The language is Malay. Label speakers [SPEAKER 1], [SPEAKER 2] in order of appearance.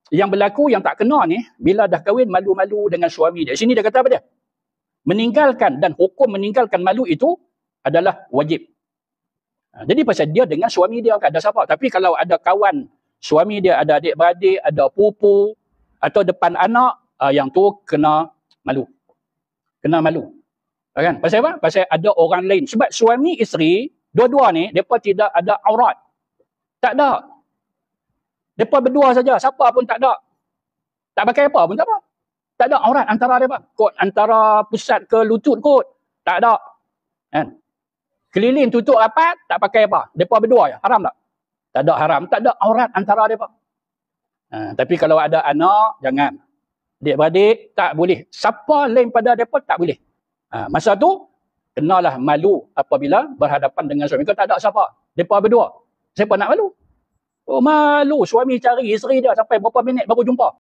[SPEAKER 1] Yang berlaku yang tak kena ni, bila dah kahwin malu-malu dengan suami dia. Sini dia kata apa dia? Meninggalkan, dan hukum meninggalkan malu itu adalah wajib. Jadi pasal dia dengan suami dia tak ada siapa. Tapi kalau ada kawan suami dia, ada adik-beradik, ada pupu, atau depan anak, yang tu kena malu. Kena malu. Kan? Pasal apa? Pasal ada orang lain. Sebab suami isteri, dua-dua ni, mereka tidak ada aurat. Tak ada. Mereka berdua saja. Siapa pun tak ada. Tak pakai apa pun tak apa. Tak ada aurat antara mereka. Kot antara pusat ke lutut kot. Tak ada. Kan? Keliling tutup rapat, tak pakai apa. Mereka berdua je. Haram tak? Tak ada haram. Tak ada aurat antara mereka. Tapi kalau ada anak, jangan. Adik-beradik, tak boleh. Siapa lain pada mereka, tak boleh. Masa tu, kenalah malu apabila berhadapan dengan suami. Kau tak ada siapa. Mereka berdua. Siapa nak malu? Oh malu, suami cari isteri dia sampai berapa minit baru jumpa.